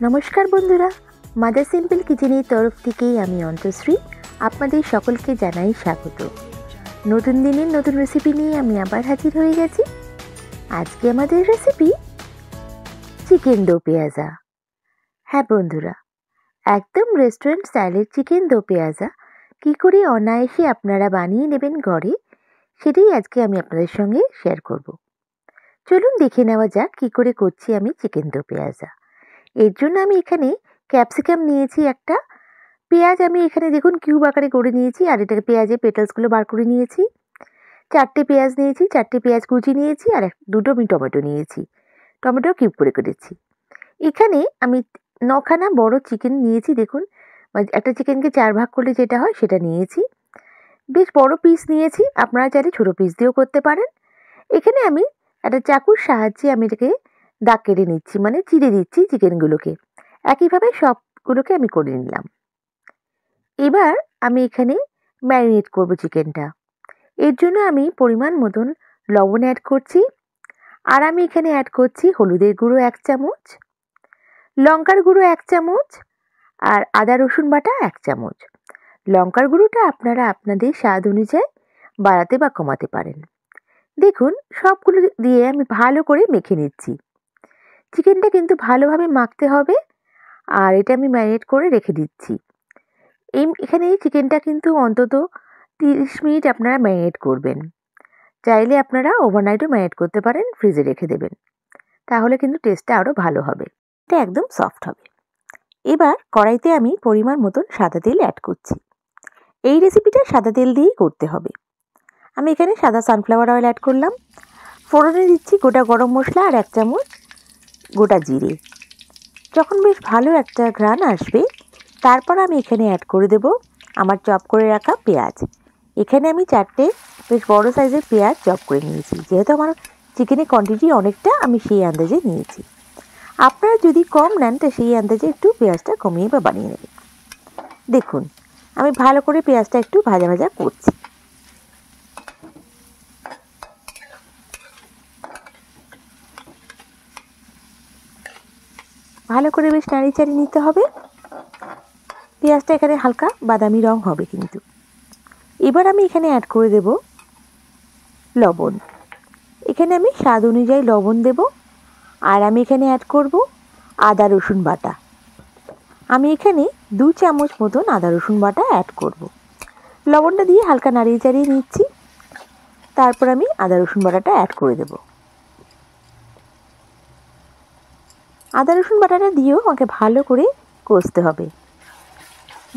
নমস্কার বন্ধুরা, mother simple কিচেনের তরফ থেকেই আমি অন্তশ্রী আপনাদের সকলকে জানাই স্বাগত। নতুন দিনের নতুন রেসিপি নিয়ে আমি আবার হাজির হয়ে গেছি। আজকে আমাদের রেসিপি চিকেন দো পেঁয়াজা। হ্যাঁ বন্ধুরা, একদম রেস্টুরেন্ট স্টাইলের চিকেন দো পেঁয়াজা কী করে অনায়াসে আপনারা বানিয়ে নেবেন ঘরে, সেটাই আজকে আমি আপনাদের সঙ্গে শেয়ার করব। চলুন দেখে নেওয়া যাক কী করে করছি আমি চিকেন দো পেঁয়াজা। এর জন্য আমি এখানে ক্যাপসিকাম নিয়েছি একটা, পেঁয়াজ আমি এখানে দেখুন কিউব আকারে করে নিয়েছি, আর এটাকে পেঁয়াজের পেটালসগুলো বার করে নিয়েছি। 4টে পেঁয়াজ নিয়েছি, 4টে পেঁয়াজ কুচি নিয়েছি, আর দুটো আমি টমেটো নিয়েছি, টমেটো কিউব করে করেছি। এখানে আমি 9খানা বড় চিকেন নিয়েছি, দেখুন একটা চিকেনকে 4 ভাগ করলে যেটা হয় সেটা নিয়েছি। বেশ বড় পিস নিয়েছি, আপনারা চাইলে ছোটো পিস দিয়েও করতে পারেন। এখানে আমি একটা চাকুর সাহায্যে আমি এটাকে দাগ কেটে নিচ্ছি, মানে চিড়ে দিচ্ছি চিকেনগুলোকে। একইভাবে সবগুলোকে আমি করে নিলাম। এবার আমি এখানে ম্যারিনেট করব চিকেনটা। এর জন্য আমি পরিমাণ মতন লবণ অ্যাড করছি, আর আমি এখানে অ্যাড করছি হলুদের গুঁড়ো 1 চামচ, লঙ্কার গুঁড়ো 1 চামচ, আর আদা রসুন বাটা 1 চামচ। লঙ্কার গুঁড়োটা আপনারা আপনাদের স্বাদ অনুযায়ী বাড়াতে বা কমাতে পারেন। দেখুন সবগুলো দিয়ে আমি ভালো করে মেখে নিচ্ছি। চিকেনটা কিন্তু ভালোভাবে মাখতে হবে, আর এটা আমি ম্যারিনেট করে রেখে দিচ্ছি। এখানে এই চিকেনটা কিন্তু অন্তত 30 মিনিট আপনারা ম্যারিনেট করবেন। চাইলে আপনারা ওভারনাইটও ম্যারিনেট করতে পারেন, ফ্রিজে রেখে দেবেন, তাহলে কিন্তু টেস্টটা আরও ভালো হবে, এটা একদম সফট হবে। এবার কড়াইতে আমি পরিমাণ মতন সাদা তেল অ্যাড করছি। এই রেসিপিটা সাদা তেল দিয়েই করতে হবে। আমি এখানে সাদা সানফ্লাওয়ার অয়েল অ্যাড করলাম। ফোড়নে দিচ্ছি গোটা গরম মশলা আর 1 চামচ গোটা জিরে। যখন বেশ ভালো একটা ঘ্রাণ আসবে, তারপর আমি এখানে অ্যাড করে দেব আমার চপ করে রাখা পেঁয়াজ। এখানে আমি 4টে বেশ বড় সাইজের পেঁয়াজ চপ করে নিয়েছি। যেহেতু আমার চিকেনের কোয়ান্টিটি অনেকটা, আমি সেই আন্দাজে নিয়েছি। আপনারা যদি কম নেন তো সেই আন্দাজে একটু পেঁয়াজটা কমিয়ে বা বানিয়ে নেবেন। দেখুন আমি ভালো করে পেঁয়াজটা একটু ভাজা ভাজা করছি। ভালো করে বেশ নাড়িয়ে চাড়িয়ে নিতে হবে। পেঁয়াজটা এখানে হালকা বাদামি রং হবে কিন্তু। এবার আমি এখানে অ্যাড করে দেব লবণ। এখানে আমি স্বাদ অনুযায়ী লবণ দেব, আর আমি এখানে অ্যাড করব আদা রসুন বাটা। আমি এখানে 2 চামচ মতন আদা রসুন বাটা অ্যাড করব। লবণটা দিয়ে হালকা নাড়িয়ে চাড়িয়ে নিচ্ছি, তারপর আমি আদা রসুন বাটাটা অ্যাড করে দেব। আদা রসুন বাটাটা দিয়েও আমাকে ভালো করে কষতে হবে,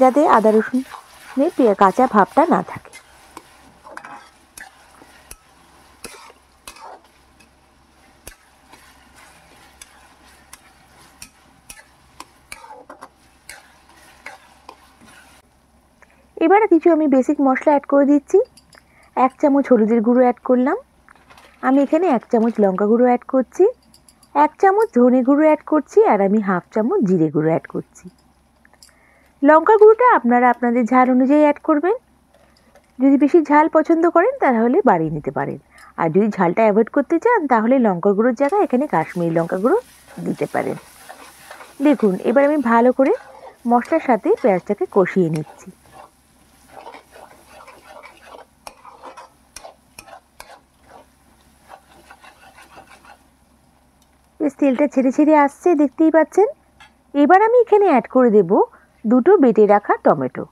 যাতে আদা রসুনের কাঁচা ভাবটা না থাকে। এবার কিছু আমি বেসিক মশলা অ্যাড করে দিচ্ছি। 1 চামচ হলুদের গুঁড়ো অ্যাড করলাম। আমি এখানে 1 চামচ লঙ্কা গুঁড়ো অ্যাড করছি, 1 চামচ ধনে গুঁড়ো অ্যাড করছি, আর আমি 1/2 চামচ জিরে গুঁড়ো অ্যাড করছি। লঙ্কা গুঁড়োটা আপনারা আপনাদের ঝাল অনুযায়ী অ্যাড করবেন। যদি বেশি ঝাল পছন্দ করেন তাহলে বাড়িয়ে নিতে পারেন, আর যদি ঝালটা অ্যাভয়েড করতে চান তাহলে লঙ্কা গুঁড়োর জায়গায় এখানে কাশ্মীরি লঙ্কা গুঁড়ো দিতে পারেন। দেখুন এবার আমি ভালো করে মশলার সাথে পেঁয়াজটাকে কষিয়ে নিচ্ছি। বেশ তেলটা ছেড়ে ছেড়ে আসছে, দেখতেই পাচ্ছেন। এবার আমি এখানে অ্যাড করে দেব 2টো বেটে রাখা টমেটো।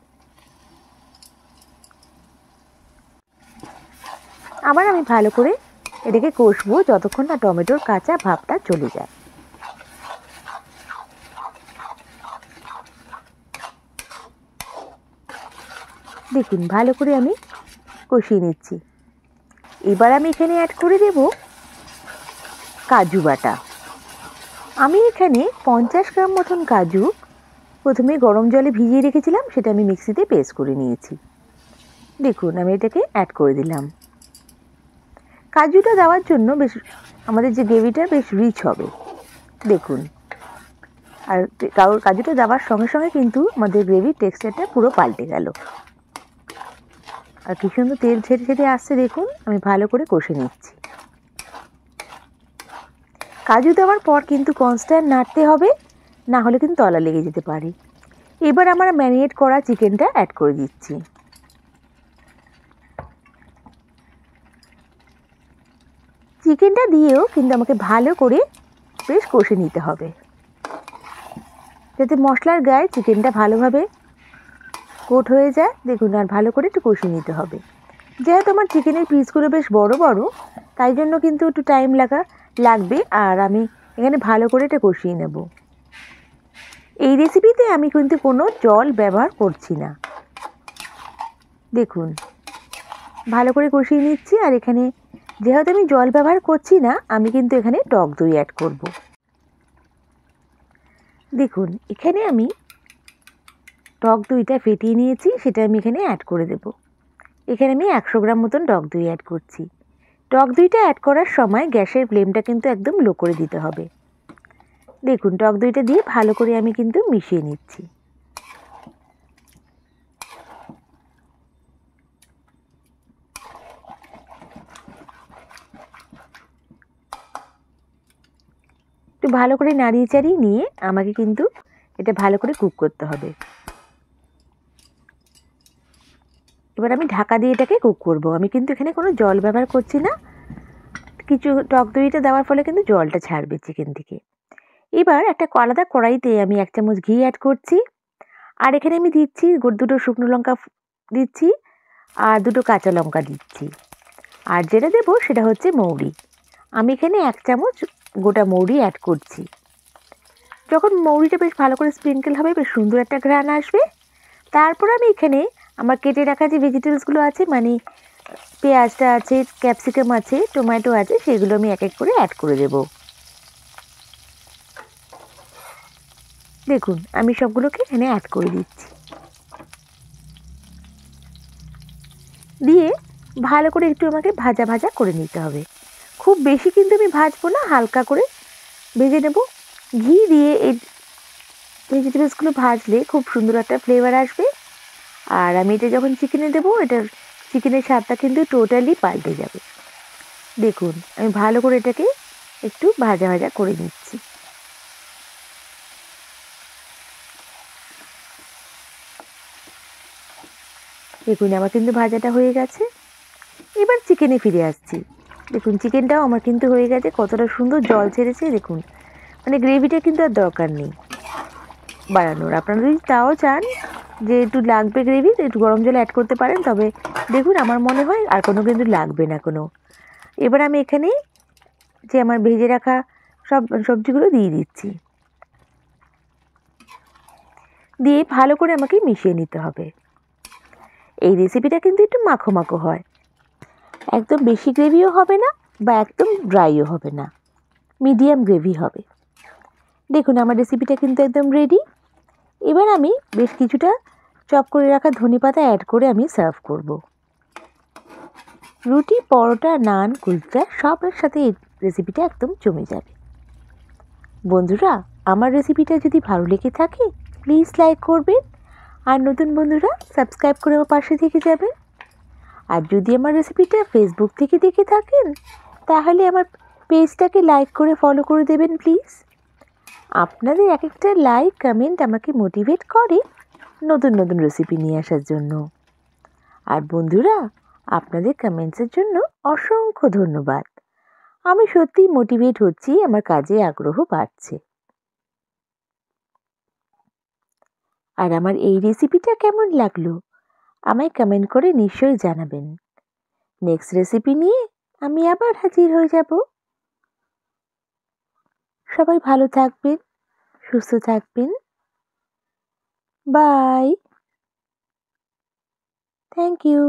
আবার আমি ভালো করে এটাকে কষবো যতক্ষণ না টমেটোর কাঁচা ভাবটা চলে যায়। দেখুন ভালো করে আমি কষিয়ে নিচ্ছি। এবার আমি এখানে অ্যাড করে দেব কাজু বাটা। আমি এখানে 50 গ্রাম মতন কাজু প্রথমে গরম জলে ভিজিয়ে রেখেছিলাম, সেটা আমি মিক্সিতে পেস্ট করে নিয়েছি। দেখুন আমি এটাকে অ্যাড করে দিলাম। কাজুটা দেওয়ার জন্য বেশ আমাদের যে গ্রেভিটা বেশ রিচ হবে। দেখুন, আর কাজুটা দেওয়ার সঙ্গে সঙ্গে কিন্তু আমাদের গ্রেভির টেক্সচারটা পুরো পাল্টে গেল, আর কি সুন্দর তেল ছেড়ে ছেড়ে আসছে। দেখুন আমি ভালো করে কষে নিচ্ছি। কাজু দেওয়ার পর কিন্তু কনস্ট্যান্ট নাড়তে হবে, না হলে কিন্তু তলা লেগে যেতে পারে। এবার আমরা ম্যারিনেট করা চিকেনটা অ্যাড করে দিচ্ছি। চিকেনটা দিয়েও কিন্তু আমাকে ভালো করে বেশ কষে নিতে হবে, যাতে মশলার গায়ে চিকেনটা ভালোভাবে কোট হয়ে যায়। দেখুন, আর ভালো করে একটু কষিয়ে নিতে হবে। যেহেতু আমার চিকেনের পিসগুলো বেশ বড় বড়, তাই জন্য কিন্তু একটু টাইম লাগবে। আর আমি এখানে ভালো করে এটা কষিয়ে নেব। এই রেসিপিতে আমি কিন্তু কোনো জল ব্যবহার করছি না। দেখুন, ভালো করে কষিয়ে নিচ্ছি। আর এখানে যেহেতু আমি জল ব্যবহার করছি না, আমি কিন্তু এখানে টক দই অ্যাড করব। দেখুন, এখানে আমি টক দইটা ফেটিয়ে নিয়েছি, সেটা আমি এখানে অ্যাড করে দেব। এখানে আমি 100 গ্রাম মতন টক দই অ্যাড করছি। টক দইটা অ্যাড করার সময় গ্যাসের ফ্লেমটা কিন্তু একদম লো করে দিতে হবে। দেখুন, টক দইটা দিয়ে ভালো করে আমি কিন্তু মিশিয়ে নিচ্ছি। একটু ভালো করে নাড়িয়ে চাড়িয়ে নিয়ে আমাকে কিন্তু এটা ভালো করে কুক করতে হবে। এবার আমি ঢাকা দিয়ে এটাকে কুক করব। আমি কিন্তু এখানে কোনো জল ব্যবহার করছি না। কিছু টক দইটা দেওয়ার ফলে কিন্তু জলটা ছাড়বে চিকেন থেকে। এবার একটা আলাদা কড়াইতে আমি 1 চামচ ঘি অ্যাড করছি। আর এখানে আমি দিচ্ছি দুটো শুকনো লঙ্কা দিচ্ছি, আর দুটো কাঁচা লঙ্কা দিচ্ছি। আর যেটা দেবো সেটা হচ্ছে মৌরি। আমি এখানে 1 চামচ গোটা মৌরি অ্যাড করছি। যখন মৌরিটা বেশ ভালো করে স্প্রিঙ্কেল হবে, বেশ সুন্দর একটা ঘ্রাণ আসবে। তারপর আমি এখানে আমার কেটে রাখা যে ভেজিটেবলসগুলো আছে, মানে পেঁয়াজটা আছে, ক্যাপসিকাম আছে, টমেটো আছে, সেগুলো আমি এক এক করে অ্যাড করে দেব। দেখুন, আমি সবগুলোকে এখানে অ্যাড করে দিচ্ছি। দিয়ে ভালো করে একটু আমাকে ভাজা ভাজা করে নিতে হবে। খুব বেশি কিন্তু আমি ভাজবো না, হালকা করে ভেজে নেব। ঘি দিয়ে এই ভেজিটেবলসগুলো ভাজলে খুব সুন্দর একটা ফ্লেভার আসবে। আর আমি এটা যখন চিকেনে দেবো, এটার চিকেনের স্বাদটা কিন্তু টোটালি পাল্টে যাবে। দেখুন, আমি ভালো করে এটাকে একটু ভাজা ভাজা করে নিচ্ছি। দেখুন, আমার কিন্তু ভাজাটা হয়ে গেছে। এবার চিকেনে ফিরে আসছি। দেখুন, চিকেনটাও আমার কিন্তু হয়ে গেছে। কতটা সুন্দর জল ছেড়েছে দেখুন। মানে গ্রেভিটা কিন্তু আর দরকার নেই বাড়ানোর। আপনারা যদি তাও চান যে একটু লাগবে গ্রেভি, একটু গরম জল অ্যাড করতে পারেন। তবে দেখুন, আমার মনে হয় আর কোনো কিন্তু লাগবে না কোনো। এবার আমি এখানে যে আমার ভেজে রাখা সব সবজিগুলো দিয়ে দিচ্ছি। দিয়ে ভালো করে আমাকে মিশিয়ে নিতে হবে। এই রেসিপিটা কিন্তু একটু মাখো মাখো হয়। একদম বেশি গ্রেভিও হবে না, বা একদম ড্রাইও হবে না, মিডিয়াম গ্রেভি হবে। দেখুন, আমার রেসিপিটা কিন্তু একদম রেডি। এবার আমি বেশ কিছুটা চপ করে রাখা ধনেপাতা অ্যাড করে আমি সার্ভ করব। রুটি, পরোটা, নান, কুলচা সবের সাথে এই রেসিপিটা একদম জমে যাবে। বন্ধুরা, আমার রেসিপিটা যদি ভালো লেগে থাকে প্লিজ লাইক করবেন। আর নতুন বন্ধুরা সাবস্ক্রাইব করে আমার পাশে থেকে যাবেন। আর যদি আমার রেসিপিটা ফেসবুক থেকে দেখে থাকেন, তাহলে আমার পেজটাকে লাইক করে ফলো করে দেবেন প্লিজ। আপনাদের এক একটা লাইক কমেন্ট আমাকে মোটিভেট করে নতুন নতুন রেসিপি নিয়ে আসার জন্য। আর বন্ধুরা, আপনাদের কমেন্টসের জন্য অসংখ্য ধন্যবাদ। আমি সত্যিই মোটিভেট হচ্ছি, আমার কাজে আগ্রহ বাড়ছে। আর আমার এই রেসিপিটা কেমন লাগলো আমায় কমেন্ট করে নিশ্চয়ই জানাবেন। নেক্সট রেসিপি নিয়ে আমি আবার হাজির হয়ে যাব। সবাই ভালো থাকবেন, সুস্থ থাকবেন। বাই। Thank you.